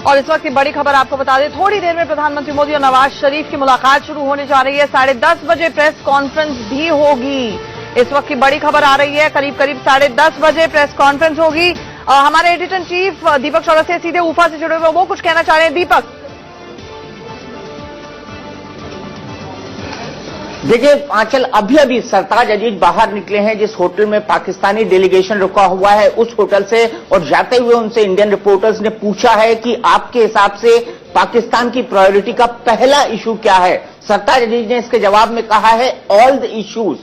और इस वक्त की बड़ी खबर आपको बता दें, थोड़ी देर में प्रधानमंत्री मोदी और नवाज शरीफ की मुलाकात शुरू होने जा रही है। 10:30 बजे प्रेस कॉन्फ्रेंस भी होगी। इस वक्त की बड़ी खबर आ रही है, करीब 10:30 बजे प्रेस कॉन्फ्रेंस होगी। हमारे एडिटर इन चीफ दीपक चौरसिया सीधे ऊपर से जुड़े हुए, वो कुछ कहना चाह रहे हैं। दीपक, देखिए आंचल, अभी सरताज अजीज बाहर निकले हैं जिस होटल में पाकिस्तानी डेलीगेशन रुका हुआ है, उस होटल से, और जाते हुए उनसे इंडियन रिपोर्टर्स ने पूछा है कि आपके हिसाब से पाकिस्तान की प्रायोरिटी का पहला इशू क्या है। सरताज अजीज ने इसके जवाब में कहा है ऑल द इश्यूज।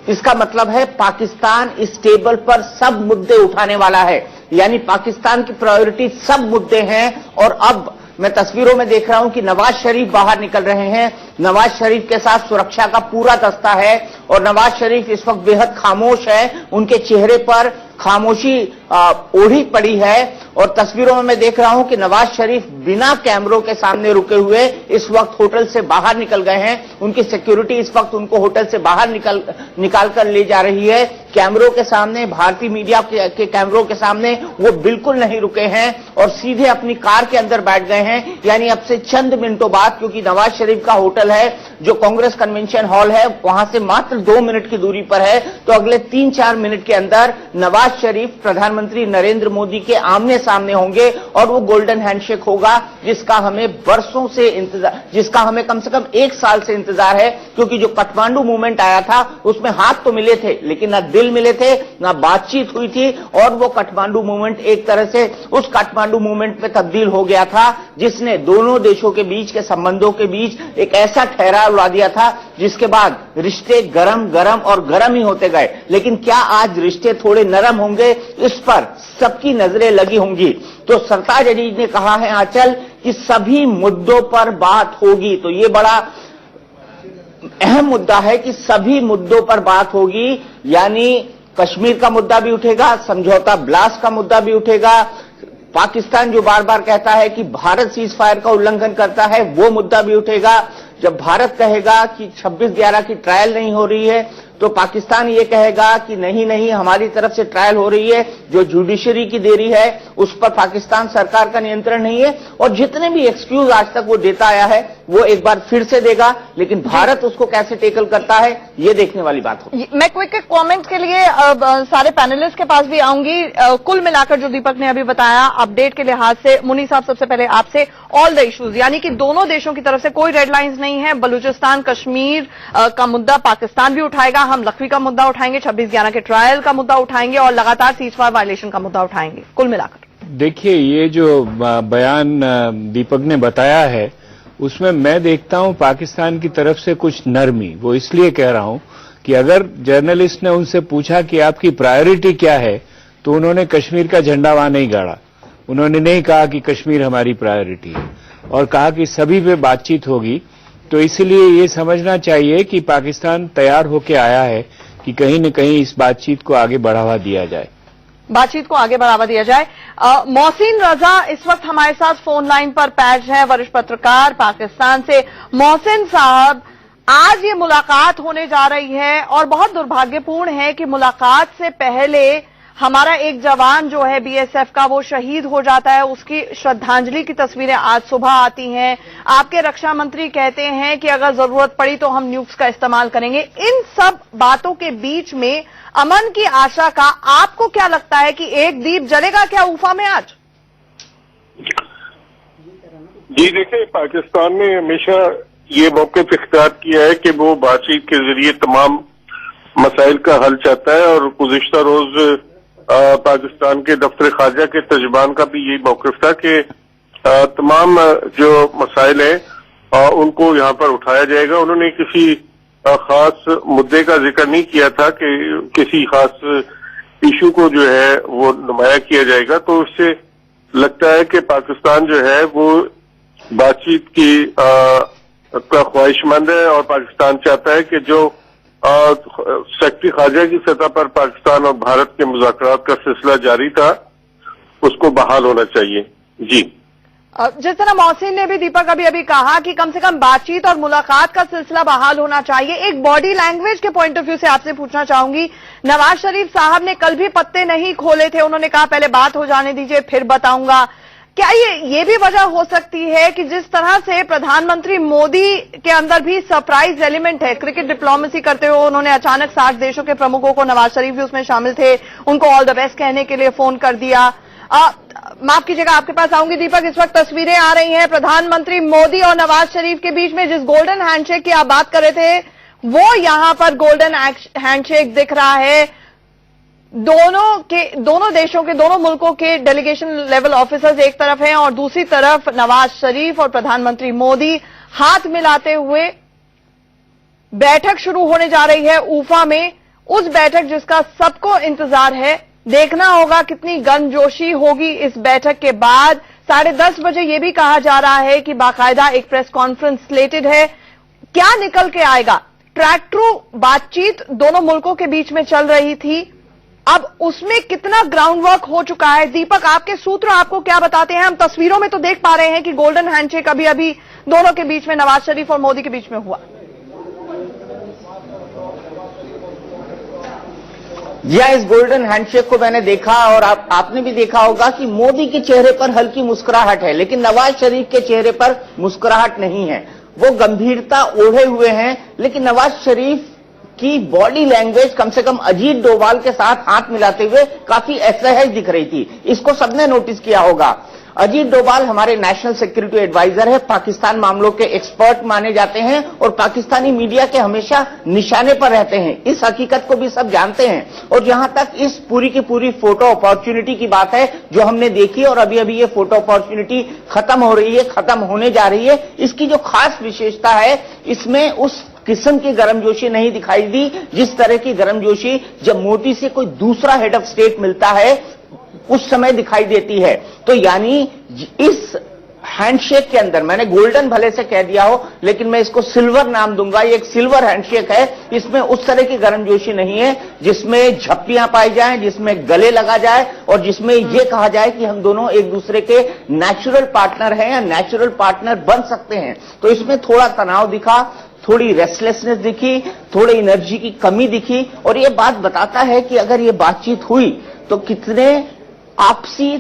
इसका मतलब है पाकिस्तान इस टेबल पर सब मुद्दे उठाने वाला है, यानी पाकिस्तान की प्रायोरिटी सब मुद्दे हैं। और अब मैं तस्वीरों में देख रहा हूं कि नवाज शरीफ बाहर निकल रहे हैं। नवाज शरीफ के साथ सुरक्षा का पूरा दस्ता है और नवाज शरीफ इस वक्त बेहद खामोश है, उनके चेहरे पर खामोशी ओढ़ी पड़ी है। और तस्वीरों में मैं देख रहा हूं कि नवाज शरीफ बिना कैमरों के सामने रुके हुए इस वक्त होटल से बाहर निकल गए हैं। उनकी सिक्योरिटी इस वक्त उनको होटल से बाहर निकाल कर ले जा रही है। कैमरों के सामने, भारतीय मीडिया के कैमरों के सामने वो बिल्कुल नहीं रुके हैं और सीधे अपनी कार के अंदर बैठ गए हैं। यानी अब से चंद मिनटों बाद, क्योंकि नवाज शरीफ का होटल है जो कांग्रेस कन्वेंशन हॉल है, वहां से मात्र 2 मिनट की दूरी पर है, तो अगले 3-4 मिनट के अंदर नवाज शरीफ प्रधानमंत्री नरेंद्र मोदी के आमने सामने होंगे और वो गोल्डन हैंडशेक होगा जिसका हमें बरसों से इंतजार, जिसका हमें कम से कम 1 साल से इंतजार है। क्योंकि जो काठमांडू मूवमेंट आया था उसमें हाथ तो मिले थे लेकिन ना दिल मिले थे, ना बातचीत हुई थी, और वो काठमांडू मूवमेंट एक तरह से उस काठमांडू मूवमेंट में तब्दील हो गया था जिसने दोनों देशों के बीच के संबंधों के बीच एक ऐसा ठहराव ला दिया था जिसके बाद रिश्ते गरम गरम और गरम ही होते गए। लेकिन क्या आज रिश्ते थोड़े नरम होंगे, इस पर सबकी नजरें लगी होंगी। तो सरताज अजीज ने कहा है आंचल कि सभी मुद्दों पर बात होगी। तो ये बड़ा अहम मुद्दा है कि सभी मुद्दों पर बात होगी, यानी कश्मीर का मुद्दा भी उठेगा, समझौता ब्लास्ट का मुद्दा भी उठेगा, पाकिस्तान जो बार बार कहता है कि भारत सीज फायर का उल्लंघन करता है वो मुद्दा भी उठेगा। जब भारत कहेगा कि 26/11 की ट्रायल नहीं हो रही है तो पाकिस्तान ये कहेगा कि नहीं हमारी तरफ से ट्रायल हो रही है, जो जुडिशरी की देरी है उस पर पाकिस्तान सरकार का नियंत्रण नहीं है। और जितने भी एक्सक्यूज आज तक वो देता आया है वो एक बार फिर से देगा, लेकिन भारत उसको कैसे टेकल करता है ये देखने वाली बात होगी। मैं क्विक कमेंट के लिए सारे पैनलिस्ट के पास भी आऊंगी। कुल मिलाकर जो दीपक ने अभी बताया अपडेट के लिहाज से, मुनी साहब सबसे पहले आपसे, ऑल द इश्यूज, यानी कि दोनों देशों की तरफ से कोई रेड लाइंस नहीं है। बलूचिस्तान कश्मीर का मुद्दा पाकिस्तान भी उठाएगा, हम लखवी का मुद्दा उठाएंगे, 26/11 के ट्रायल का मुद्दा उठाएंगे और लगातार सीज फायर वायलेशन का मुद्दा उठाएंगे। कुल मिलाकर देखिए, ये जो बयान दीपक ने बताया है उसमें मैं देखता हूं पाकिस्तान की तरफ से कुछ नरमी। वो इसलिए कह रहा हूं कि अगर जर्नलिस्ट ने उनसे पूछा कि आपकी प्रायोरिटी क्या है तो उन्होंने कश्मीर का झंडा वहां नहीं गाड़ा। उन्होंने नहीं कहा कि कश्मीर हमारी प्रायोरिटी है और कहा कि सभी पे बातचीत होगी। तो इसलिए ये समझना चाहिए कि पाकिस्तान तैयार होकर आया है कि कहीं न कहीं इस बातचीत को आगे बढ़ावा दिया जाए, मोहसिन रजा इस वक्त हमारे साथ फोन लाइन पर पैच है, वरिष्ठ पत्रकार पाकिस्तान से। मोहसिन साहब, आज ये मुलाकात होने जा रही है और बहुत दुर्भाग्यपूर्ण है कि मुलाकात से पहले हमारा एक जवान जो है बीएसएफ का वो शहीद हो जाता है। उसकी श्रद्धांजलि की तस्वीरें आज सुबह आती हैं। आपके रक्षा मंत्री कहते हैं कि अगर जरूरत पड़ी तो हम न्यूक्स का इस्तेमाल करेंगे। इन सब बातों के बीच में अमन की आशा का आपको क्या लगता है कि एक दीप जलेगा क्या उफा में आज? जी देखिए, पाकिस्तान ने हमेशा ये मौक़िफ़ इख्तियार किया है कि वो बातचीत के जरिए तमाम मसाइल का हल चाहता है और गुज़िश्ता रोज पाकिस्तान के दफ्तर खारजा के तर्जुमान का भी यही मौक़िफ़ था कि तमाम जो मसाइल हैं उनको यहाँ पर उठाया जाएगा। उन्होंने किसी खास मुद्दे का जिक्र नहीं किया था कि किसी खास इशू को जो है वो नुमाया किया जाएगा। तो उससे लगता है कि पाकिस्तान जो है वो बातचीत की का ख्वाहिशमंद है और पाकिस्तान चाहता है कि जो सेक्रेटरी खारजा की सतह पर पाकिस्तान और भारत के मुज़ाकरात का सिलसिला जारी था उसको बहाल होना चाहिए। जी, जिस तरह मोहसिन ने भी दीपक अभी कहा कि कम से कम बातचीत और मुलाकात का सिलसिला बहाल होना चाहिए, एक बॉडी लैंग्वेज के पॉइंट ऑफ व्यू से आपसे पूछना चाहूंगी। नवाज शरीफ साहब ने कल भी पत्ते नहीं खोले थे, उन्होंने कहा पहले बात हो जाने दीजिए फिर बताऊंगा। क्या ये भी वजह हो सकती है कि जिस तरह से प्रधानमंत्री मोदी के अंदर भी सरप्राइज एलिमेंट है, क्रिकेट डिप्लोमेसी करते हुए उन्होंने अचानक 60 देशों के प्रमुखों को, नवाज शरीफ भी उसमें शामिल थे, उनको ऑल द बेस्ट कहने के लिए फोन कर दिया। माफ कीजिएगा, आपके पास आऊंगी दीपक। इस वक्त तस्वीरें आ रही हैं प्रधानमंत्री मोदी और नवाज शरीफ के बीच में, जिस गोल्डन हैंडशेक की आप बात कर रहे थे वो यहां पर गोल्डन हैंडशेक दिख रहा है। दोनों देशों के, दोनों मुल्कों के डेलीगेशन लेवल ऑफिसर्स एक तरफ हैं और दूसरी तरफ नवाज शरीफ और प्रधानमंत्री मोदी हाथ मिलाते हुए बैठक शुरू होने जा रही है ऊफा में। उस बैठक जिसका सबको इंतजार है, देखना होगा कितनी गर्मजोशी होगी इस बैठक के बाद। 10:30 बजे यह भी कहा जा रहा है कि बाकायदा एक प्रेस कॉन्फ्रेंस स्लेटेड है। क्या निकल के आएगा? ट्रैक टू बातचीत दोनों मुल्कों के बीच में चल रही थी, अब उसमें कितना ग्राउंड वर्क हो चुका है? दीपक, आपके सूत्र आपको क्या बताते हैं? हम तस्वीरों में तो देख पा रहे हैं कि गोल्डन हैंडशेक अभी अभी दोनों के बीच में, नवाज शरीफ और मोदी के बीच में हुआ। या इस गोल्डन हैंडशेक को मैंने देखा और आपने भी देखा होगा कि मोदी के चेहरे पर हल्की मुस्कुराहट है, लेकिन नवाज शरीफ के चेहरे पर मुस्कुराहट नहीं है। वो गंभीरता ओढ़े हुए हैं, लेकिन नवाज शरीफ की बॉडी लैंग्वेज कम से कम अजीत डोभाल के साथ हाथ मिलाते हुए काफी असहज दिख रही थी। इसको सबने नोटिस किया होगा। अजीत डोभाल हमारे नेशनल सिक्योरिटी एडवाइजर है, पाकिस्तान मामलों के एक्सपर्ट माने जाते हैं और पाकिस्तानी मीडिया के हमेशा निशाने पर रहते हैं। इस हकीकत को भी सब जानते हैं। और जहां तक इस पूरी की पूरी फोटो अपॉर्चुनिटी की बात है जो हमने देखी, और अभी अभी ये फोटो अपॉर्चुनिटी खत्म हो रही है, खत्म होने जा रही है, इसकी जो खास विशेषता है, इसमें उस किस्म की गर्मजोशी नहीं दिखाई दी जिस तरह की गर्मजोशी जब मोदी से कोई दूसरा हेड ऑफ स्टेट मिलता है उस समय दिखाई देती है। तो यानी इस हैंडशेक के अंदर, मैंने गोल्डन भले से कह दिया हो लेकिन मैं इसको सिल्वर नाम दूंगा, ये एक सिल्वर हैंडशेक है। इसमें उस तरह की गर्मजोशी नहीं है जिसमें झप्पियां पाई जाएं, जिसमें गले लगा जाए और जिसमें यह कहा जाए कि हम दोनों एक दूसरे के नेचुरल पार्टनर हैं या नेचुरल पार्टनर बन सकते हैं। तो इसमें थोड़ा तनाव दिखा, थोड़ी रेस्टलेसनेस दिखी, थोड़ी एनर्जी की कमी दिखी, और ये बात बताता है कि अगर ये बातचीत हुई तो कितने आपसी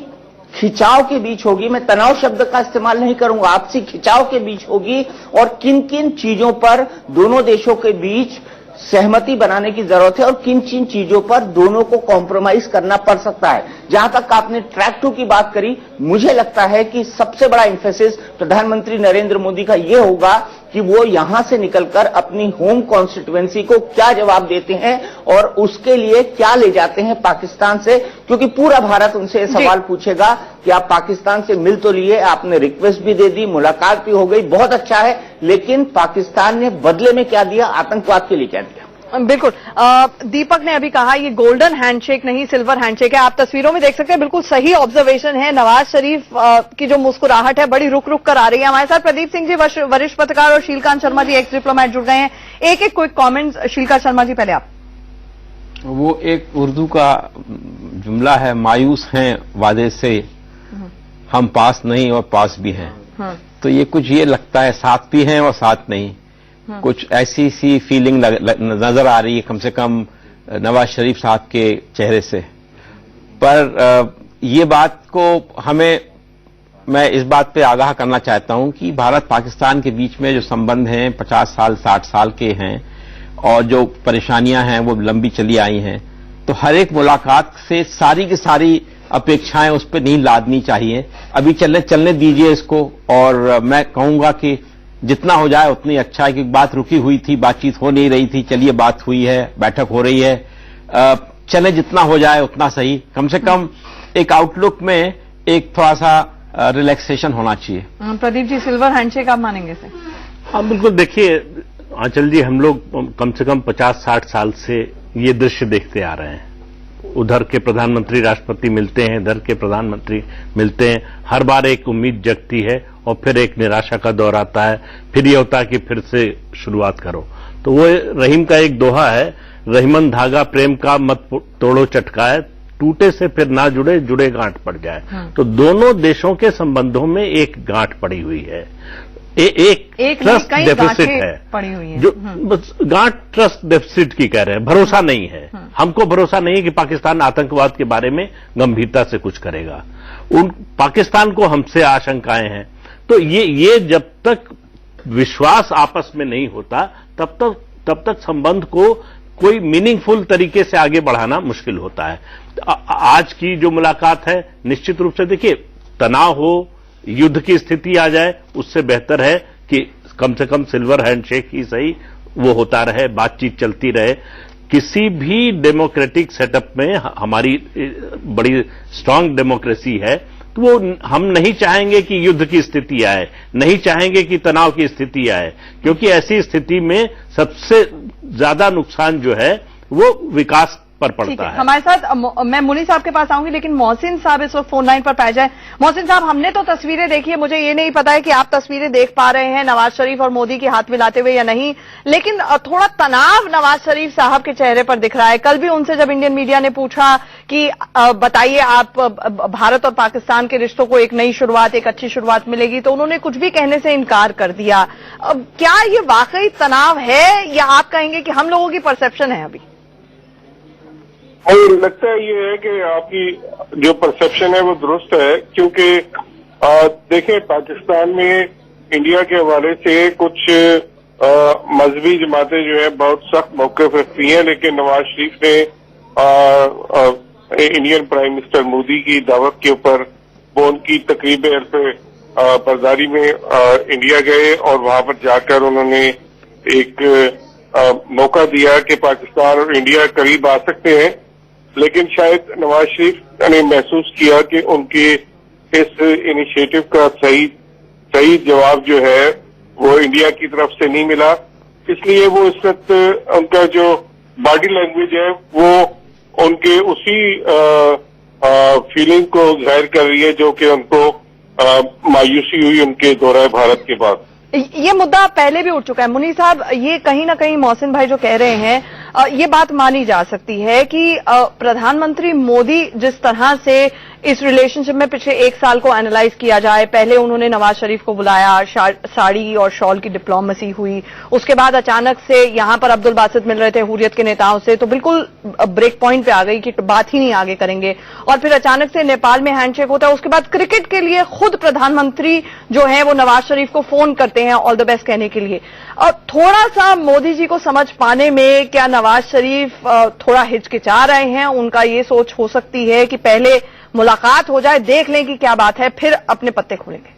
खिंचाव के बीच होगी। मैं तनाव शब्द का इस्तेमाल नहीं करूंगा, आपसी खिंचाव के बीच होगी, और किन किन चीजों पर दोनों देशों के बीच सहमति बनाने की जरूरत है और किन किन चीजों पर दोनों को कॉम्प्रोमाइज करना पड़ सकता है। जहां तक आपने ट्रैक टू की बात करी, मुझे लगता है कि सबसे बड़ा इंफेसिस प्रधानमंत्री नरेंद्र मोदी का यह होगा कि वो यहां से निकलकर अपनी होम कॉन्स्टिट्यूएंसी को क्या जवाब देते हैं और उसके लिए क्या ले जाते हैं पाकिस्तान से, क्योंकि पूरा भारत उनसे सवाल पूछेगा कि आप पाकिस्तान से मिल तो लिए, आपने रिक्वेस्ट भी दे दी, मुलाकात भी हो गई, बहुत अच्छा है, लेकिन पाकिस्तान ने बदले में क्या दिया, आतंकवाद के लिए क्या दिया? बिल्कुल, दीपक ने अभी कहा ये गोल्डन हैंडशेक नहीं सिल्वर हैंडशेक है। आप तस्वीरों में देख सकते हैं, बिल्कुल सही ऑब्जर्वेशन है। नवाज शरीफ की जो मुस्कुराहट है बड़ी रुक रुक कर आ रही है। हमारे साथ प्रदीप सिंह जी वरिष्ठ पत्रकार और शीलकांत शर्मा जी एक्स डिप्लोमेट जुड़ गए हैं। एक क्विक कॉमेंट शीलकांत शर्मा जी, पहले आप। वो एक उर्दू का जुमला है, मायूस हैं वादे से हम पास नहीं और पास भी हैं। तो ये कुछ ये लगता है साथ भी हैं और साथ नहीं, कुछ ऐसी सी फीलिंग नजर आ रही है कम से कम नवाज शरीफ साहब के चेहरे से। पर ये बात को मैं इस बात पे आगाह करना चाहता हूं कि भारत पाकिस्तान के बीच में जो संबंध हैं 50 साल 60 साल के हैं और जो परेशानियां हैं वो लंबी चली आई हैं, तो हर एक मुलाकात से सारी की सारी अपेक्षाएं उस पर नहीं लादनी चाहिए। अभी चलने दीजिए इसको, और मैं कहूंगा कि जितना हो जाए उतनी अच्छा है, क्योंकि बात रुकी हुई थी, बातचीत हो नहीं रही थी, चलिए बात हुई है, बैठक हो रही है, चले जितना हो जाए उतना सही। कम से कम एक आउटलुक में एक थोड़ा सा रिलैक्सेशन होना चाहिए। प्रदीप जी, सिल्वर हैंडशेक आप मानेंगे इसे? हाँ बिल्कुल। देखिए आंचल जी, हम लोग कम से कम 50-60 साल से ये दृश्य देखते आ रहे हैं। उधर के प्रधानमंत्री राष्ट्रपति मिलते हैं, इधर के प्रधानमंत्री मिलते हैं, हर बार एक उम्मीद जगती है और फिर एक निराशा का दौर आता है, फिर ये होता है कि फिर से शुरुआत करो। तो वो रहीम का एक दोहा है, रहीमन धागा प्रेम का मत तोड़ो चटकाए, टूटे से फिर ना जुड़े, जुड़े गांठ पड़ जाए। तो दोनों देशों के संबंधों में एक गांठ पड़ी हुई है, एक ट्रस्ट डेफिसिट है पड़ी हुई है। जो गांठ ट्रस्ट डेफिसिट की कह रहे हैं, भरोसा नहीं है। हमको भरोसा नहीं है कि पाकिस्तान आतंकवाद के बारे में गंभीरता से कुछ करेगा। उन पाकिस्तान को हमसे आशंकाएं हैं। तो ये जब तक विश्वास आपस में नहीं होता तब तक संबंध को कोई मीनिंगफुल तरीके से आगे बढ़ाना मुश्किल होता है। आज की जो मुलाकात है, निश्चित रूप से देखिए, तनाव हो, युद्ध की स्थिति आ जाए, उससे बेहतर है कि कम से कम सिल्वर हैंडशेक ही सही वो होता रहे, बातचीत चलती रहे। किसी भी डेमोक्रेटिक सेटअप में, हमारी बड़ी स्ट्रांग डेमोक्रेसी है, तो वो हम नहीं चाहेंगे कि युद्ध की स्थिति आए, नहीं चाहेंगे कि तनाव की स्थिति आए, क्योंकि ऐसी स्थिति में सबसे ज्यादा नुकसान जो है वो विकास पर पड़ता है। हमारे साथ मैं मुनी साहब के पास आऊंगी, लेकिन मोहसिन साहब इस वक्त फोन लाइन पर पहुंच जाए। मोहसिन साहब, हमने तो तस्वीरें देखी है, मुझे ये नहीं पता है कि आप तस्वीरें देख पा रहे हैं नवाज शरीफ और मोदी के हाथ मिलाते हुए या नहीं, लेकिन थोड़ा तनाव नवाज शरीफ साहब के चेहरे पर दिख रहा है। कल भी उनसे जब इंडियन मीडिया ने पूछा कि बताइए आप भारत और पाकिस्तान के रिश्तों को एक नई शुरुआत, एक अच्छी शुरुआत मिलेगी, तो उन्होंने कुछ भी कहने से इनकार कर दिया। क्या ये वाकई तनाव है या आप कहेंगे कि हम लोगों की परसेप्शन है अभी? मुझे लगता है ये है कि आपकी जो परसेप्शन है वो दुरुस्त है, क्योंकि देखें, पाकिस्तान में इंडिया के हवाले से कुछ मजहबी जमातें जो है बहुत सख्त मौक़िफ़ रखती हैं, लेकिन नवाज शरीफ ने इंडियन प्राइम मिनिस्टर मोदी की दावत के ऊपर वो उनकी तकरीब अर्फ़ बरदारी में इंडिया गए और वहां पर जाकर उन्होंने एक मौका दिया कि पाकिस्तान और इंडिया करीब आ सकते हैं। लेकिन शायद नवाज शरीफ ने महसूस किया कि उनके इस इनिशिएटिव का सही जवाब जो है वो इंडिया की तरफ से नहीं मिला, इसलिए वो इस वक्त उनका जो बॉडी लैंग्वेज है वो उनके उसी फीलिंग को जाहिर कर रही है जो कि उनको मायूसी हुई उनके दौरा भारत के बाद। ये मुद्दा पहले भी उठ चुका है मुनी साहब, ये कहीं ना कहीं मोहसिन भाई जो कह रहे हैं ये बात मानी जा सकती है कि प्रधानमंत्री मोदी जिस तरह से इस रिलेशनशिप में पिछले एक साल को एनालाइज किया जाए, पहले उन्होंने नवाज शरीफ को बुलाया, साड़ी और शॉल की डिप्लोमेसी हुई, उसके बाद अचानक से यहां पर अब्दुल बासित मिल रहे थे हुर्रियत के नेताओं से, तो बिल्कुल ब्रेक पॉइंट पे आ गई कि बात ही नहीं आगे करेंगे, और फिर अचानक से नेपाल में हैंडशेक होता है। उसके बाद क्रिकेट के लिए खुद प्रधानमंत्री जो है वो नवाज शरीफ को फोन करते हैं ऑल द बेस्ट कहने के लिए। और थोड़ा सा मोदी जी को समझ पाने में क्या नवाज शरीफ थोड़ा हिचकिचा रहे हैं? उनका ये सोच हो सकती है कि पहले मुलाकात हो जाए, देख लें कि क्या बात है, फिर अपने पत्ते खोलेंगे।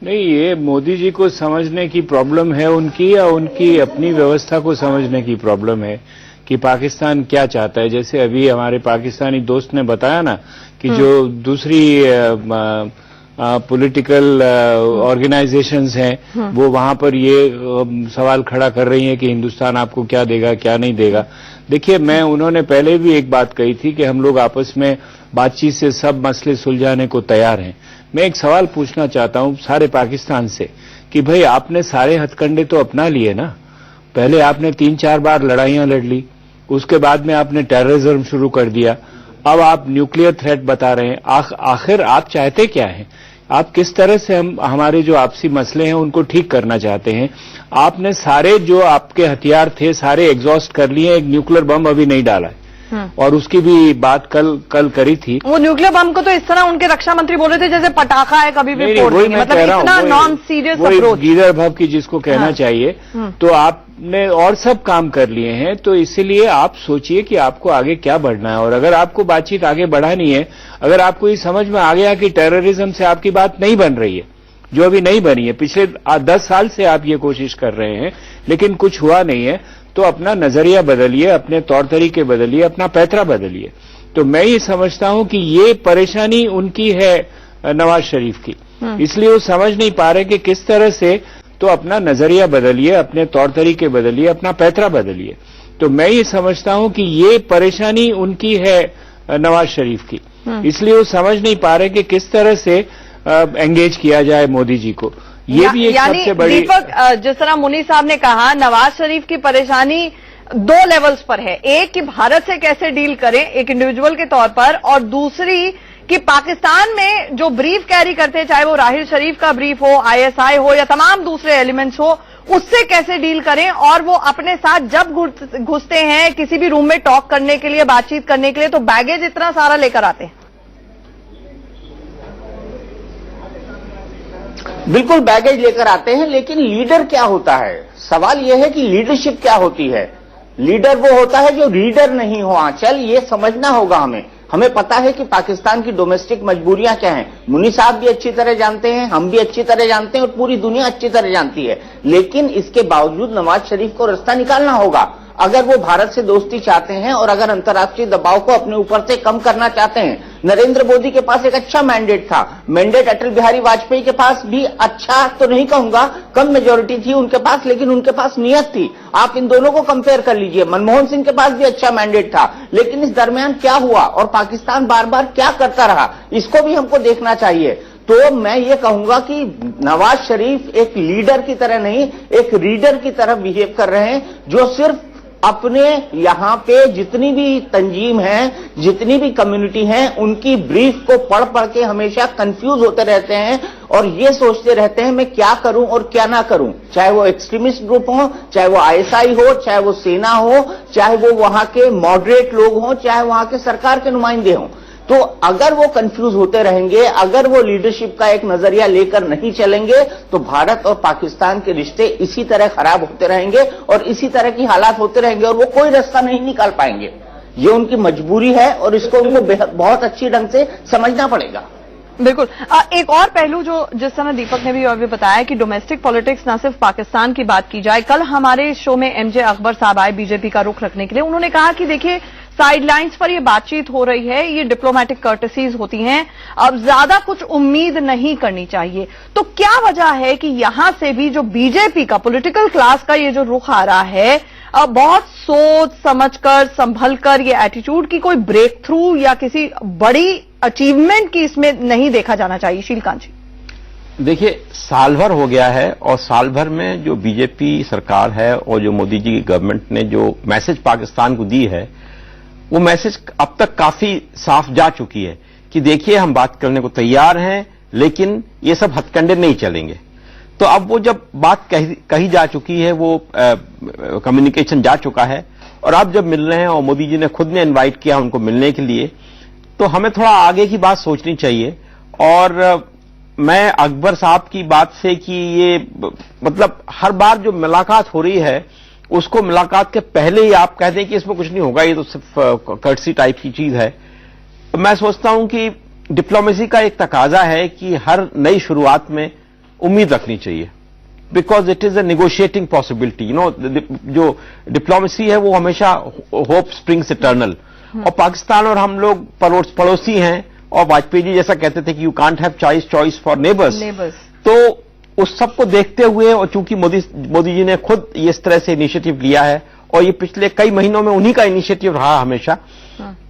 नहीं, ये मोदी जी को समझने की प्रॉब्लम है उनकी, या उनकी अपनी व्यवस्था को समझने की प्रॉब्लम है कि पाकिस्तान क्या चाहता है। जैसे अभी हमारे पाकिस्तानी दोस्त ने बताया ना कि जो दूसरी पॉलिटिकल ऑर्गेनाइजेशंस हैं वो वहां पर ये सवाल खड़ा कर रही हैं कि हिंदुस्तान आपको क्या देगा क्या नहीं देगा। देखिए, मैं उन्होंने पहले भी एक बात कही थी कि हम लोग आपस में बातचीत से सब मसले सुलझाने को तैयार हैं। मैं एक सवाल पूछना चाहता हूं सारे पाकिस्तान से कि भाई आपने सारे हथकंडे तो अपना लिए ना। पहले आपने 3-4 बार लड़ाइयां लड़ ली, उसके बाद में आपने टेररिज्म शुरू कर दिया, अब आप न्यूक्लियर थ्रेट बता रहे हैं। आखिर आप चाहते क्या हैं? आप किस तरह से हमारे जो आपसी मसले हैं उनको ठीक करना चाहते हैं? आपने सारे जो आपके हथियार थे सारे एग्जॉस्ट कर लिए, एक न्यूक्लियर बम अभी नहीं डाला है, और उसकी भी बात कल करी थी। वो न्यूक्लियर बम को तो इस तरह उनके रक्षा मंत्री बोल रहे थे जैसे पटाखा है, कभी भी फोड़ देंगे, मतलब इतना नॉन सीरियस अप्रोच, गीदड़ भव की जिसको कहना चाहिए। तो आपने और सब काम कर लिए हैं, तो इसीलिए आप सोचिए कि आपको आगे क्या बढ़ना है। और अगर आपको बातचीत आगे बढ़ानी है, अगर आपको ये समझ में आ गया कि टेररिज्म से आपकी बात नहीं बन रही है, जो अभी नहीं बनी है, पिछले 10 साल से आप ये कोशिश कर रहे हैं लेकिन कुछ हुआ नहीं है, तो अपना नजरिया बदलिए, अपने तौर तरीके बदलिए, अपना पैतरा बदलिए। तो मैं ये समझता हूं कि ये परेशानी उनकी है नवाज शरीफ की, इसलिए वो समझ नहीं पा रहे कि किस तरह से, तो अपना नजरिया बदलिए, अपने तौर तरीके बदलिए, अपना पैतरा बदलिए। तो मैं ये समझता हूं कि ये परेशानी उनकी है नवाज शरीफ की, इसलिए वो समझ नहीं पा रहे कि किस तरह से एंगेज किया जाए मोदी जी को। ये भी एक सबसे बड़ी, दीपक, जिस तरह मुनी साहब ने कहा, नवाज शरीफ की परेशानी 2 लेवल्स पर है। एक कि भारत से कैसे डील करें एक इंडिविजुअल के तौर पर, और दूसरी कि पाकिस्तान में जो ब्रीफ कैरी करते हैं, चाहे वो राहिल शरीफ का ब्रीफ हो, ISI हो या तमाम दूसरे एलिमेंट्स हो, उससे कैसे डील करें। और वो अपने साथ जब घुसते हैं किसी भी रूम में टॉक करने के लिए, बातचीत करने के लिए, तो बैगेज इतना सारा लेकर आते हैं। बिल्कुल बैगेज लेकर आते हैं, लेकिन लीडर क्या होता है? सवाल यह है कि लीडरशिप क्या होती है। लीडर वो होता है जो रीडर नहीं हो। आंचल, ये समझना होगा हमें पता है कि पाकिस्तान की डोमेस्टिक मजबूरियां क्या हैं। मुन्नी साहब भी अच्छी तरह जानते हैं, हम भी अच्छी तरह जानते हैं और पूरी दुनिया अच्छी तरह जानती है। लेकिन इसके बावजूद नवाज शरीफ को रास्ता निकालना होगा। अगर वो भारत से दोस्ती चाहते हैं और अगर अंतर्राष्ट्रीय दबाव को अपने ऊपर से कम करना चाहते हैं। नरेंद्र मोदी के पास एक अच्छा मैंडेट था। मैंडेट अटल बिहारी वाजपेयी के पास भी अच्छा तो नहीं कहूंगा, कम मेजोरिटी थी उनके पास, लेकिन उनके पास नियत थी। आप इन दोनों को कंपेयर कर लीजिए। मनमोहन सिंह के पास भी अच्छा मैंडेट था, लेकिन इस दरमियान क्या हुआ और पाकिस्तान बार बार क्या करता रहा, इसको भी हमको देखना चाहिए। तो मैं ये कहूंगा कि नवाज शरीफ एक लीडर की तरह नहीं, एक रीडर की तरह बिहेव कर रहे हैं, जो सिर्फ अपने यहां पे जितनी भी तंजीम है, जितनी भी कम्युनिटी है, उनकी ब्रीफ को पढ़ पढ़ के हमेशा कंफ्यूज होते रहते हैं और ये सोचते रहते हैं मैं क्या करूं और क्या ना करूं। चाहे वो एक्सट्रीमिस्ट ग्रुप हो, चाहे वो आईएसआई हो, चाहे वो सेना हो, चाहे वो वहां के मॉडरेट लोग हों, चाहे वहां के सरकार के नुमाइंदे हों। तो अगर वो कंफ्यूज होते रहेंगे, अगर वो लीडरशिप का एक नजरिया लेकर नहीं चलेंगे, तो भारत और पाकिस्तान के रिश्ते इसी तरह खराब होते रहेंगे और इसी तरह की हालात होते रहेंगे और वो कोई रास्ता नहीं निकाल पाएंगे। ये उनकी मजबूरी है और इसको उनको बहुत अच्छी ढंग से समझना पड़ेगा। बिल्कुल। एक और पहलू जो जिस तरह दीपक ने भी अभी बताया कि डोमेस्टिक पॉलिटिक्स न सिर्फ पाकिस्तान की बात की जाए। कल हमारे शो में एमजे अकबर साहब आए बीजेपी का रुख रखने के लिए। उन्होंने कहा कि देखिए साइडलाइंस पर ये बातचीत हो रही है, ये डिप्लोमेटिक कर्टसीज होती हैं, अब ज्यादा कुछ उम्मीद नहीं करनी चाहिए। तो क्या वजह है कि यहां से भी जो बीजेपी का पॉलिटिकल क्लास का ये जो रुख आ रहा है, अब बहुत सोच समझकर संभलकर ये एटीट्यूड की कोई ब्रेक थ्रू या किसी बड़ी अचीवमेंट की इसमें नहीं देखा जाना चाहिए? शीलकांत जी, देखिए साल भर हो गया है और साल भर में जो बीजेपी सरकार है और जो मोदी जी की गवर्नमेंट ने जो मैसेज पाकिस्तान को दी है, वो मैसेज अब तक काफी साफ जा चुकी है कि देखिए हम बात करने को तैयार हैं, लेकिन ये सब हथकंडे नहीं चलेंगे। तो अब वो जब बात कही जा चुकी है, वो कम्युनिकेशन जा चुका है और अब जब मिल रहे हैं और मोदी जी ने खुद ने इनवाइट किया उनको मिलने के लिए, तो हमें थोड़ा आगे की बात सोचनी चाहिए। और मैं अकबर साहब की बात से कि ये मतलब हर बार जो मुलाकात हो रही है उसको मुलाकात के पहले ही आप कह दें कि इसमें कुछ नहीं होगा, ये तो सिर्फ कर्टसी टाइप की चीज है। तो मैं सोचता हूं कि डिप्लोमेसी का एक तकाजा है कि हर नई शुरुआत में उम्मीद रखनी चाहिए, because it is a negotiating possibility. जो डिप्लोमेसी है वो हमेशा होप स्प्रिंग्स इटर्नल। और पाकिस्तान और हम लोग पड़ोसी हैं और वाजपेयी जी जैसा कहते थे कि you can't have choice for neighbours. तो उस सब को देखते हुए और चूंकि मोदी जी ने खुद इस तरह से इनिशिएटिव लिया है और ये पिछले कई महीनों में उन्हीं का इनिशिएटिव रहा हमेशा,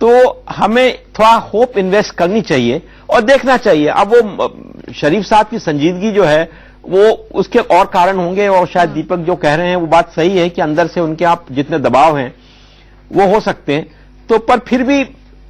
तो हमें थोड़ा होप इन्वेस्ट करनी चाहिए और देखना चाहिए। अब वो शरीफ साहब की संजीदगी जो है वो उसके और कारण होंगे और शायद दीपक जो कह रहे हैं वो बात सही है कि अंदर से उनके आप जितने दबाव हैं वो हो सकते हैं। तो पर फिर भी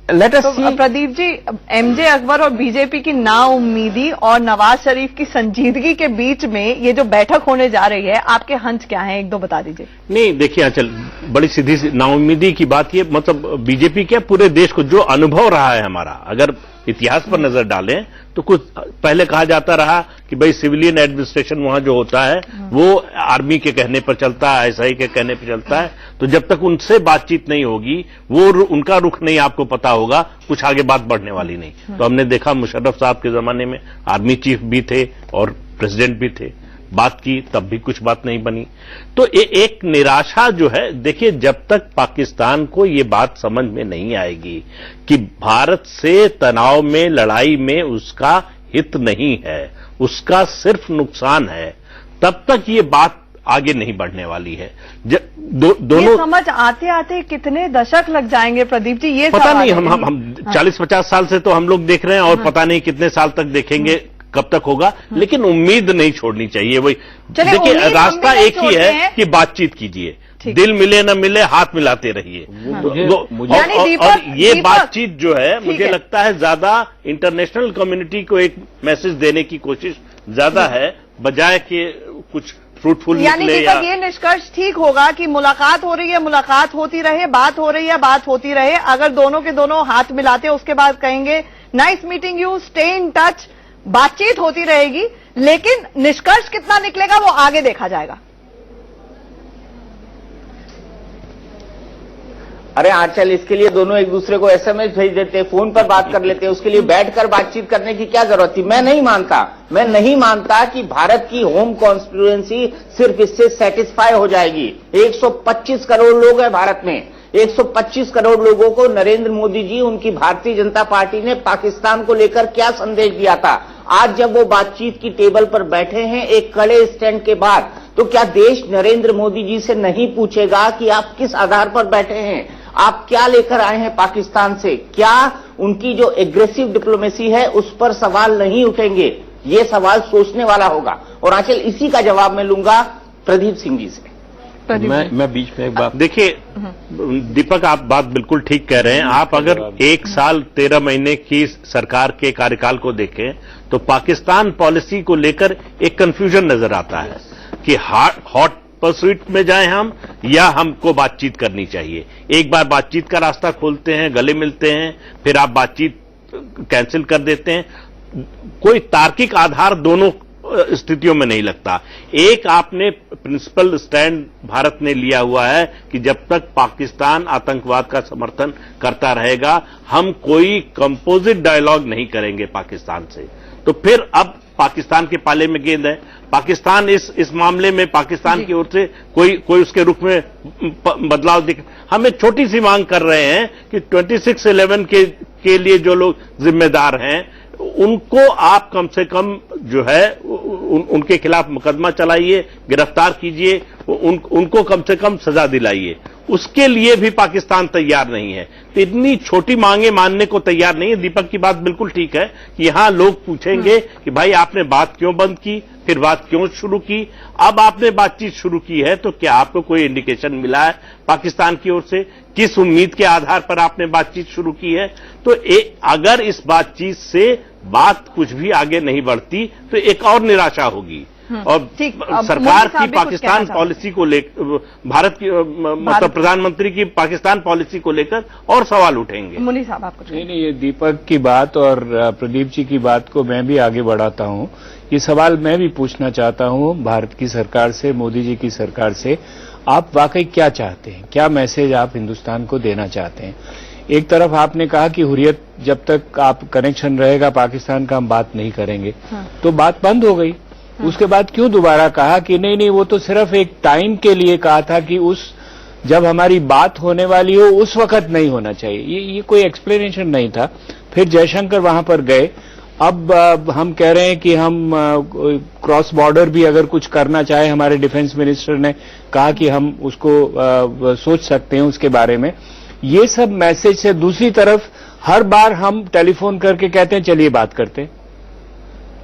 लेट अस सी। प्रदीप जी, एमजे अकबर और बीजेपी की नाउम्मीदी और नवाज शरीफ की संजीदगी के बीच में ये जो बैठक होने जा रही है, आपके हंच क्या है, एक दो बता दीजिए। नहीं देखिए आंचल, बड़ी सीधी सी नाउम्मीदी की बात ये, मतलब बीजेपी क्या पूरे देश को जो अनुभव रहा है हमारा, अगर इतिहास पर नजर डालें तो कुछ पहले कहा जाता रहा कि भाई सिविलियन एडमिनिस्ट्रेशन वहां जो होता है वो आर्मी के कहने पर चलता है, आईएसआई के कहने पर चलता है। तो जब तक उनसे बातचीत नहीं होगी, वो उनका रुख नहीं आपको पता होगा, कुछ आगे बात बढ़ने वाली नहीं। तो हमने देखा मुशर्रफ साहब के जमाने में आर्मी चीफ भी थे और प्रेसिडेंट भी थे, बात की तब भी कुछ बात नहीं बनी। तो एक निराशा जो है, देखिए जब तक पाकिस्तान को ये बात समझ में नहीं आएगी कि भारत से तनाव में, लड़ाई में उसका हित नहीं है, उसका सिर्फ नुकसान है, तब तक ये बात आगे नहीं बढ़ने वाली है। दोनों ये समझ आते आते कितने दशक लग जाएंगे प्रदीप जी, ये पता नहीं। हम 40-50 साल से तो हम लोग देख रहे हैं और पता नहीं कितने साल तक देखेंगे, कब तक होगा, लेकिन उम्मीद नहीं छोड़नी चाहिए। वही देखिए, रास्ता एक ही है कि बातचीत कीजिए, दिल मिले न मिले हाथ मिलाते रहिए। और ये बातचीत जो है, मुझे लगता है ज्यादा इंटरनेशनल कम्युनिटी को एक मैसेज देने की कोशिश ज्यादा है, बजाय कि कुछ फ्रूटफुल यानी निकले। दीपक, ये निष्कर्ष ठीक होगा कि मुलाकात हो रही है, मुलाकात होती रहे, बात हो रही है, बात होती रहे। अगर दोनों के दोनों हाथ मिलाते हैं उसके बाद कहेंगे nice meeting you, stay in touch, बातचीत होती रहेगी, लेकिन निष्कर्ष कितना निकलेगा वो आगे देखा जाएगा। अरे आंचल, इसके लिए दोनों एक दूसरे को एसएमएस भेज देते, फोन पर बात कर लेते, उसके लिए बैठकर बातचीत करने की क्या जरूरत थी? मैं नहीं मानता कि भारत की होम कॉन्स्टिट्यूएंसी सिर्फ इससे सेटिस्फाई हो जाएगी। 125 करोड़ लोग हैं भारत में। 125 करोड़ लोगों को नरेंद्र मोदी जी, उनकी भारतीय जनता पार्टी ने पाकिस्तान को लेकर क्या संदेश दिया था? आज जब वो बातचीत की टेबल पर बैठे हैं एक कड़े स्टैंड के बाद, तो क्या देश नरेंद्र मोदी जी से नहीं पूछेगा कि आप किस आधार पर बैठे हैं, आप क्या लेकर आए हैं पाकिस्तान से? क्या उनकी जो एग्रेसिव डिप्लोमेसी है उस पर सवाल नहीं उठेंगे? ये सवाल सोचने वाला होगा। और आंचल, इसी का जवाब मैं लूंगा प्रदीप सिंह जी से। मैं बीच में एक बात, देखिए दीपक, आप बात बिल्कुल ठीक कह रहे हैं। आप अगर 1 साल 13 महीने की सरकार के कार्यकाल को देखें तो पाकिस्तान पॉलिसी को लेकर एक कंफ्यूजन नजर आता है कि हॉट परस्यूट में जाएं हम या हमको बातचीत करनी चाहिए। एक बार बातचीत का रास्ता खोलते हैं, गले मिलते हैं, फिर आप बातचीत कैंसिल कर देते हैं। कोई तार्किक आधार दोनों स्थितियों में नहीं लगता। एक आपने प्रिंसिपल स्टैंड भारत ने लिया हुआ है कि जब तक पाकिस्तान आतंकवाद का समर्थन करता रहेगा हम कोई कंपोजिट डायलॉग नहीं करेंगे पाकिस्तान से। तो फिर अब पाकिस्तान के पाले में गेंद है। पाकिस्तान इस मामले में पाकिस्तान की ओर से कोई उसके रुख में बदलाव दिख। हम एक छोटी सी मांग कर रहे हैं कि 26/11 के लिए जो लोग जिम्मेदार हैं उनको आप कम से कम जो है उनके खिलाफ मुकदमा चलाइए, गिरफ्तार कीजिए, उनको कम से कम सजा दिलाइए। उसके लिए भी पाकिस्तान तैयार नहीं है। तो इतनी छोटी मांगे मानने को तैयार नहीं है। दीपक की बात बिल्कुल ठीक है कि यहां लोग पूछेंगे कि भाई आपने बात क्यों बंद की, फिर बात क्यों शुरू की? अब आपने बातचीत शुरू की है तो क्या आपको कोई इंडिकेशन मिला है पाकिस्तान की ओर से? किस उम्मीद के आधार पर आपने बातचीत शुरू की है? तो अगर इस बातचीत से बात कुछ भी आगे नहीं बढ़ती तो एक और निराशा होगी। और सरकार की पाकिस्तान पॉलिसी को लेकर, भारत की मतलब प्रधानमंत्री की पाकिस्तान पॉलिसी को लेकर और सवाल उठेंगे। मुनी साहब, आपको नहीं, ये दीपक की बात और प्रदीप जी की बात को मैं भी आगे बढ़ाता हूं। ये सवाल मैं भी पूछना चाहता हूं भारत की सरकार से, मोदी जी की सरकार से, आप वाकई क्या चाहते हैं? क्या मैसेज आप हिंदुस्तान को देना चाहते हैं? एक तरफ आपने कहा कि हुर्रियत जब तक आप कनेक्शन रहेगा पाकिस्तान का हम बात नहीं करेंगे, तो बात बंद हो गई। उसके बाद क्यों दोबारा कहा कि नहीं वो तो सिर्फ एक टाइम के लिए कहा था कि जब हमारी बात होने वाली हो उस वक्त नहीं होना चाहिए? ये कोई एक्सप्लेनेशन नहीं था। फिर जयशंकर वहां पर गए। अब हम कह रहे हैं कि हम क्रॉस बॉर्डर भी अगर कुछ करना चाहे, हमारे डिफेंस मिनिस्टर ने कहा कि हम उसको सोच सकते हैं उसके बारे में। ये सब मैसेज से दूसरी तरफ हर बार हम टेलीफोन करके कहते हैं चलिए बात करते हैं।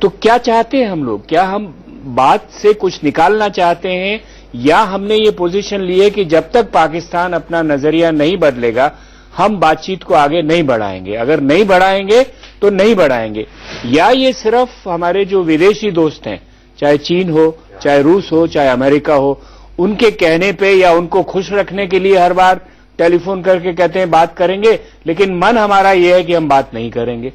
तो क्या चाहते हैं हम लोग? क्या हम बात से कुछ निकालना चाहते हैं या हमने ये पोजीशन ली है कि जब तक पाकिस्तान अपना नजरिया नहीं बदलेगा हम बातचीत को आगे नहीं बढ़ाएंगे? अगर नहीं बढ़ाएंगे तो नहीं बढ़ाएंगे। या ये सिर्फ हमारे जो विदेशी दोस्त हैं, चाहे चीन हो, चाहे रूस हो, चाहे अमेरिका हो, उनके कहने पे या उनको खुश रखने के लिए हर बार टेलीफोन करके कहते हैं बात करेंगे, लेकिन मन हमारा ये है कि हम बात नहीं करेंगे।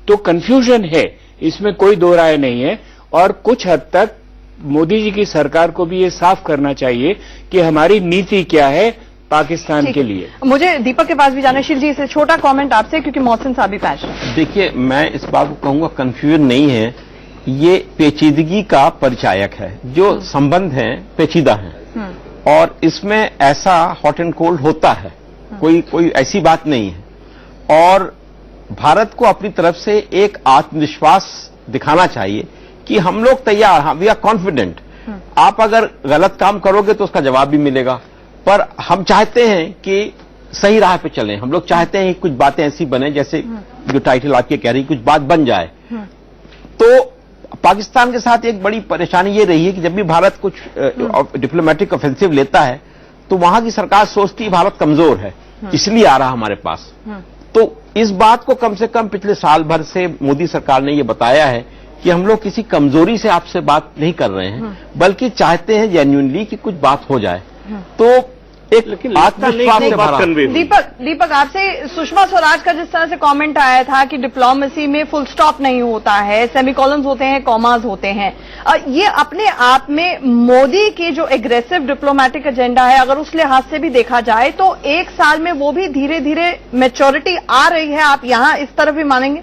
तो कंफ्यूजन है, इसमें कोई दो राय नहीं है। और कुछ हद तक मोदी जी की सरकार को भी ये साफ करना चाहिए कि हमारी नीति क्या है पाकिस्तान के लिए। मुझे दीपक के पास भी जाना। शील जी, इसे छोटा कमेंट आपसे, क्योंकि मोहसिन साहब भी पैच है। देखिए, मैं इस बात को कहूंगा कंफ्यूजन नहीं है, ये पेचीदगी का परिचायक है। जो संबंध है पेचीदा है और इसमें ऐसा हॉट एंड कोल्ड होता है, कोई ऐसी बात नहीं है। और भारत को अपनी तरफ से एक आत्मविश्वास दिखाना चाहिए कि हम लोग तैयार, हाँ, वी आर कॉन्फिडेंट। आप अगर गलत काम करोगे तो उसका जवाब भी मिलेगा, पर हम चाहते हैं कि सही राह पे चलें। हम लोग चाहते हैं कि कुछ बातें ऐसी बने जैसे जो टाइटल आपके कह रही, कुछ बात बन जाए। तो पाकिस्तान के साथ एक बड़ी परेशानी ये रही है कि जब भी भारत कुछ डिप्लोमेटिक ऑफेंसिव लेता है तो वहां की सरकार सोचती है भारत कमजोर है, इसलिए आ रहा हमारे पास। तो इस बात को कम से कम पिछले साल भर से मोदी सरकार ने ये बताया है कि हम लोग किसी कमजोरी से आपसे बात नहीं कर रहे हैं, बल्कि चाहते हैं जेन्युइनली कि कुछ बात हो जाए। तो एक आत्मविश्वास से भरा। दीपक आपसे सुषमा स्वराज का जिस तरह से कमेंट आया था कि डिप्लोमेसी में फुल स्टॉप नहीं होता है, सेमीकोलन्स होते हैं, कॉमास होते हैं, ये अपने आप में मोदी की जो एग्रेसिव डिप्लोमेटिक एजेंडा है, अगर उस लिहाज से भी देखा जाए तो एक साल में वो भी धीरे धीरे मैच्योरिटी आ रही है, आप यहां इस तरफ भी मानेंगे?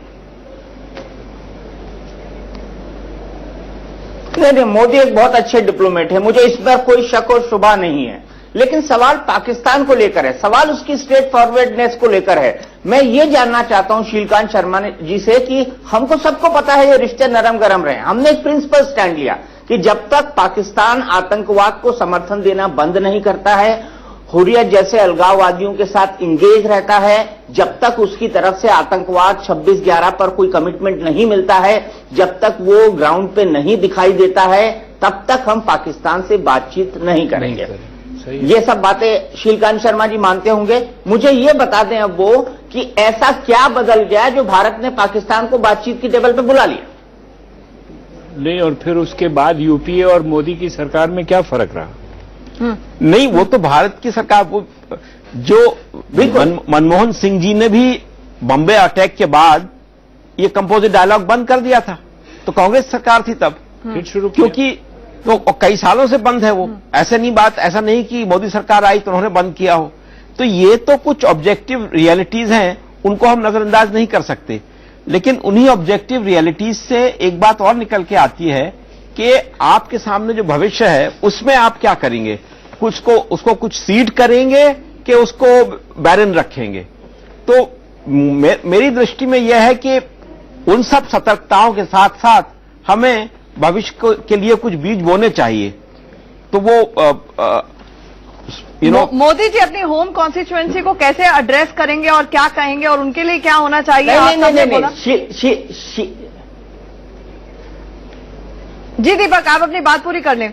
नहीं, मोदी एक बहुत अच्छे डिप्लोमेट है, मुझे इस पर कोई शक और शुबा नहीं है, लेकिन सवाल पाकिस्तान को लेकर है, सवाल उसकी स्ट्रेट फॉरवर्डनेस को लेकर है। मैं ये जानना चाहता हूं शीलकांत शर्मा जी से कि हमको सबको पता है ये रिश्ते नरम गरम रहे, हमने एक प्रिंसिपल स्टैंड लिया कि जब तक पाकिस्तान आतंकवाद को समर्थन देना बंद नहीं करता है, हुर्रियत जैसे अलगाववादियों के साथ इंगेज रहता है, जब तक उसकी तरफ से आतंकवाद 26/11 पर कोई कमिटमेंट नहीं मिलता है, जब तक वो ग्राउंड पे नहीं दिखाई देता है, तब तक हम पाकिस्तान से बातचीत नहीं करेंगे। ये सब बातें शीलकांत शर्मा जी मानते होंगे। मुझे ये बता दें अब वो कि ऐसा क्या बदल गया जो भारत ने पाकिस्तान को बातचीत की टेबल पे बुला लिया? नहीं, और फिर उसके बाद यूपीए और मोदी की सरकार में क्या फर्क रहा? नहीं, वो तो भारत की सरकार, वो जो मनमोहन सिंह जी ने भी बॉम्बे अटैक के बाद ये कंपोजिट डायलॉग बंद कर दिया था, तो कांग्रेस सरकार थी तब फिर शुरू, क्योंकि तो कई सालों से बंद है वो। ऐसा नहीं कि मोदी सरकार आई तो उन्होंने बंद किया हो। तो ये तो कुछ ऑब्जेक्टिव रियलिटीज हैं, उनको हम नजरअंदाज नहीं कर सकते। लेकिन उन्हीं ऑब्जेक्टिव रियलिटीज से एक बात और निकल के आती है कि आपके सामने जो भविष्य है उसमें आप क्या करेंगे, उसको कुछ सीड करेंगे कि उसको बैरन रखेंगे। तो मेरी दृष्टि में यह है कि उन सब सतर्कताओं के साथ साथ हमें भविष्य के लिए कुछ बीज बोने चाहिए। तो वो मोदी जी अपनी होम कॉन्स्टिट्यूएंसी को कैसे एड्रेस करेंगे और क्या कहेंगे और उनके लिए क्या होना चाहिए? जी दीपक, आप अपनी बात पूरी कर लें।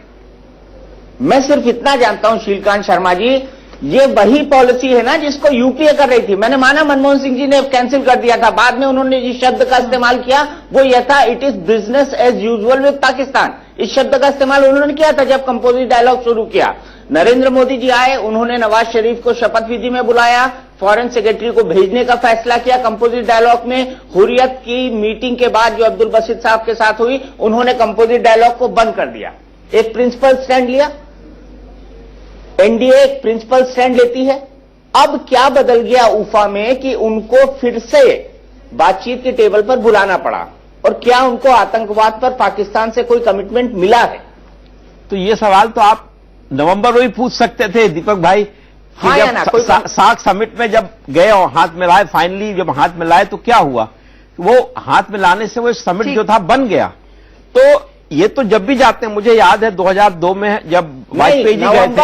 मैं सिर्फ इतना जानता हूं शीलकांत शर्मा जी, ये वही पॉलिसी है ना जिसको यूपीए कर रही थी। मैंने माना मनमोहन सिंह जी ने कैंसिल कर दिया था, बाद में उन्होंने जिस शब्द का इस्तेमाल किया वो यह था, it is business as usual with Pakistan. इस शब्द का इस्तेमाल उन्होंने किया था जब कंपोजिट डायलॉग शुरू किया। नरेंद्र मोदी जी आए, उन्होंने नवाज शरीफ को शपथ विधि में बुलाया, फॉरेन सेक्रेटरी को भेजने का फैसला किया कंपोजिट डायलॉग में। हुर्रियत की मीटिंग के बाद जो अब्दुल बसीत साहब के साथ हुई, उन्होंने कंपोजिट डायलॉग को बंद कर दिया, एक प्रिंसिपल स्टैंड लिया। एनडीए एक प्रिंसिपल स्टैंड लेती है। अब क्या बदल गया उफा में कि उनको फिर से बातचीत की टेबल पर बुलाना पड़ा, और क्या उनको आतंकवाद पर पाकिस्तान से कोई कमिटमेंट मिला है? तो ये सवाल तो आप नवंबर में ही पूछ सकते थे दीपक भाई। हाँ, जब सार्क समिट में जब गए और हाथ में लाए, फाइनली जब हाथ में लाए तो क्या हुआ, वो हाथ में लाने से वो समिट जो था बन गया। तो ये तो जब भी जाते हैं, मुझे याद है 2002 में जब वाजपेयी जी गए थे,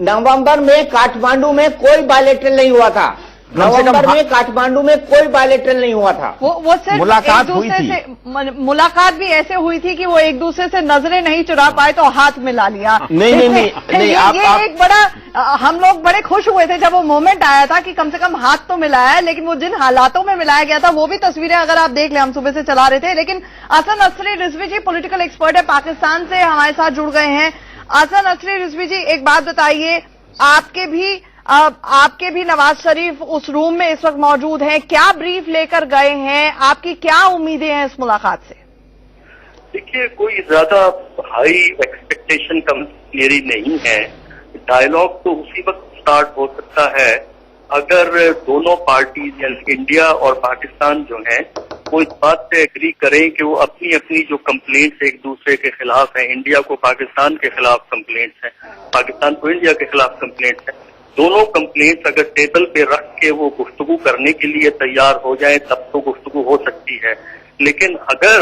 नवंबर में काठमांडू में कोई बायलैटरल नहीं हुआ था। नवंबर में काठमांडू में कोई बायलैटरल नहीं हुआ था। वो सिर्फ मुलाकात हुई थी। मुलाकात भी ऐसे हुई थी कि वो एक दूसरे से नजरें नहीं चुरा पाए तो हाथ मिला लिया। नहीं, ये एक बड़ा, हम लोग बड़े खुश हुए थे जब वो मोमेंट आया था कि कम से कम हाथ तो मिलाया, लेकिन वो जिन हालातों में मिलाया गया था वो भी तस्वीरें अगर आप देख ले, हम सुबह से चला रहे थे। लेकिन असन असरी रिजवी जी पॉलिटिकल एक्सपर्ट है, पाकिस्तान से हमारे साथ जुड़ गए हैं। असन असरी रिजवी जी, एक बात बताइए, आपके भी नवाज शरीफ उस रूम में इस वक्त मौजूद हैं, क्या ब्रीफ लेकर गए हैं, आपकी क्या उम्मीदें हैं इस मुलाकात से? देखिए, कोई ज्यादा हाई एक्सपेक्टेशन कम मेरी नहीं है। डायलॉग तो उसी वक्त स्टार्ट हो सकता है अगर दोनों पार्टीज यानी इंडिया और पाकिस्तान जो हैं वो इस बात से एग्री करें कि वो अपनी अपनी जो कंप्लेंट्स एक दूसरे के खिलाफ हैं, इंडिया को पाकिस्तान के खिलाफ कंप्लेंट्स हैं, पाकिस्तान को इंडिया के खिलाफ कंप्लेंट्स हैं, दोनों कंप्लेंट्स अगर टेबल पे रख के वो गुफ्तगू करने के लिए तैयार हो जाए तब तो गुफ्तगू हो सकती है। लेकिन अगर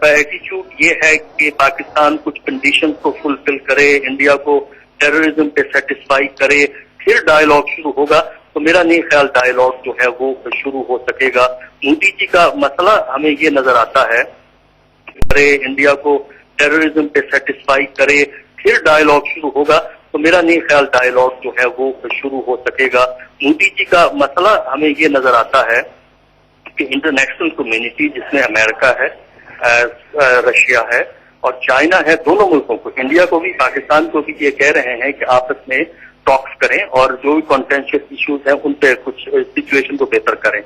एटीट्यूड ये है कि पाकिस्तान कुछ कंडीशंस को फुलफिल करे, इंडिया को टेररिज्म पे सेटिस्फाई करे, फिर डायलॉग शुरू होगा, तो मेरा नहीं ख्याल डायलॉग जो है वो शुरू हो सकेगा। मोदी जी का मसला हमें ये नजर आता है, अरे इंडिया को टेररिज्म पे सेटिस्फाई करे, फिर डायलॉग शुरू होगा, तो मेरा नहीं ख्याल डायलॉग जो है वो शुरू हो सकेगा। मोदी जी का मसला हमें ये नजर आता है कि इंटरनेशनल कम्युनिटी जिसमें अमेरिका है, रशिया है और चाइना है, दोनों मुल्कों को, इंडिया को भी पाकिस्तान को भी ये कह रहे हैं कि आपस में टॉक्स करें और जो भी कॉन्टेंशियस इश्यूज हैं उन पे कुछ सिचुएशन को बेहतर करें।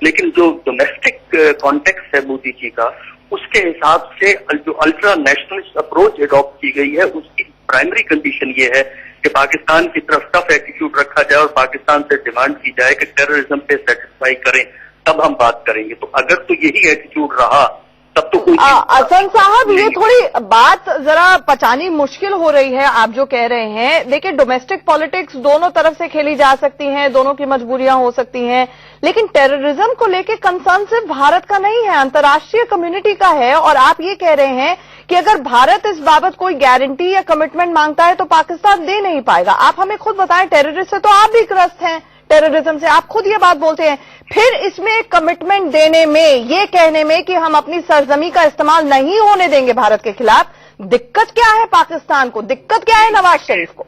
लेकिन जो डोमेस्टिक कॉन्टेक्स्ट है मोदी जी का, उसके हिसाब से जो अल्ट्रा नेशनलिस्ट अप्रोच एडॉप्ट की गई है, उसकी प्राइमरी कंडीशन ये है कि पाकिस्तान की तरफ टफ एटीट्यूड रखा जाए और पाकिस्तान से डिमांड की जाए कि टेररिज्म पे सेटिस्फाई करें, तब हम बात करेंगे। तो अगर तो यही एटीट्यूड रहा तब तो कोई हसन साहब, ये थोड़ी बात जरा पचानी मुश्किल हो रही है आप जो कह रहे हैं। देखिए, डोमेस्टिक पॉलिटिक्स दोनों तरफ से खेली जा सकती हैं, दोनों की मजबूरियां हो सकती हैं, लेकिन टेररिज्म को लेके कंसर्न सिर्फ भारत का नहीं है, अंतर्राष्ट्रीय कम्युनिटी का है। और आप ये कह रहे हैं कि अगर भारत इस बाबत कोई गारंटी या कमिटमेंट मांगता है तो पाकिस्तान दे नहीं पाएगा। आप हमें खुद बताएं, टेररिस्ट से तो आप भी ग्रस्त हैं, टेररिज्म से आप खुद ये बात बोलते हैं, फिर इसमें कमिटमेंट देने में, ये कहने में कि हम अपनी सरजमी का इस्तेमाल नहीं होने देंगे भारत के खिलाफ, दिक्कत क्या है पाकिस्तान को, दिक्कत क्या है नवाज शरीफ को?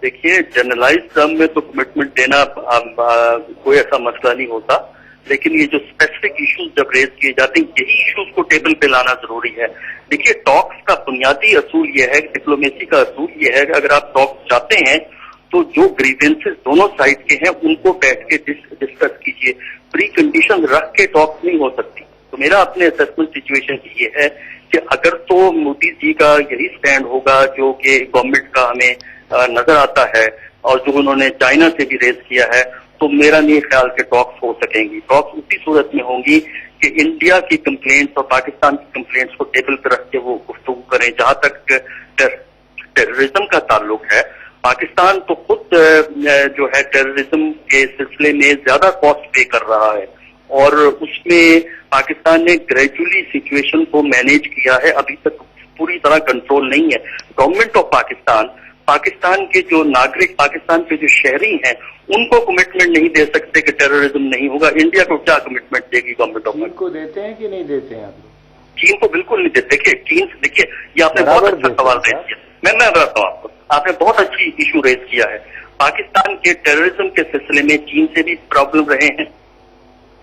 देखिए, जनरलाइज टर्म में तो कमिटमेंट देना कोई ऐसा मसला नहीं होता, लेकिन ये जो स्पेसिफिक इश्यूज जब रेज किए जाते हैं, यही इश्यूज को टेबल पे लाना जरूरी है। देखिए, टॉक्स का बुनियादी असूल ये है, डिप्लोमेसी का असूल ये है कि अगर आप टॉक्स चाहते हैं तो जो ग्रीवेंसेस दोनों साइड के हैं उनको बैठ के डिस्कस कीजिए। प्री कंडीशन रख के टॉक्स नहीं हो सकती। तो मेरा अपने असेसमेंट सिचुएशन ये है कि अगर तो मोदी जी का यही स्टैंड होगा जो कि गवर्नमेंट का हमें नजर आता है और जो उन्होंने चाइना से भी रेज किया है, तो मेरा नहीं ख्याल कि टॉक्स हो सकेंगी। टॉक्स उसी सूरत में होंगी कि इंडिया की कंप्लेंट्स और पाकिस्तान की कंप्लेंट्स को टेबल पर रख के वो गुफ्तगू करें। जहां तक टेररिज्म का ताल्लुक है, पाकिस्तान तो खुद जो है टेररिज्म के सिलसिले में ज्यादा कॉस्ट पे कर रहा है और उसमें पाकिस्तान ने ग्रेजुअली सिचुएशन को मैनेज किया है, अभी तक पूरी तरह कंट्रोल नहीं है। गवर्नमेंट ऑफ पाकिस्तान के जो नागरिक, पाकिस्तान के जो शहरी हैं, उनको कमिटमेंट नहीं दे सकते कि टेररिज्म नहीं होगा। इंडिया को क्या कमिटमेंट देगी गवर्नमेंट ऑफ पाकिस्तान? को देते हैं कि नहीं देते हैं आप लोग? चीन को बिल्कुल नहीं देते। देखिए ये आपने बहुत अच्छा सवाल रेज किया। मैं बताता हूँ आपको, आपने बहुत अच्छी इशू रेज किया है। पाकिस्तान के टेररिज्म के सिलसिले में चीन से भी प्रॉब्लम रहे हैं,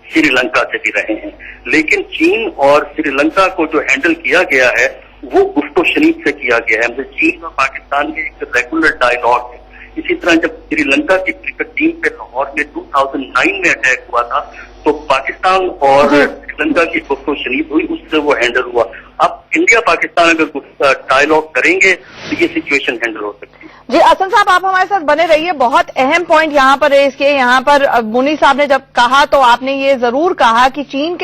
श्रीलंका से भी रहे हैं, लेकिन चीन और श्रीलंका को जो हैंडल किया गया है वो गुफ्तो शनीद से किया गया है। मतलब चीन और पाकिस्तान में एक रेगुलर डायलॉग है। इसी तरह जब श्रीलंका की क्रिकेट टीम पे लाहौर में 2009 में अटैक हुआ था, तो पाकिस्तान और श्रीलंका की गुफ्तो शनीद हुई, उससे वो हैंडल हुआ। अब इंडिया पाकिस्तान अगर डायलॉग करेंगे तो ये सिचुएशन हैंडल हो सकती है। जी हसन साहब, आप हमारे साथ बने रहिए। बहुत अहम पॉइंट यहाँ पर रेज किए। यहाँ पर मुनी साहब ने जब कहा तो आपने ये जरूर कहा कि चीन के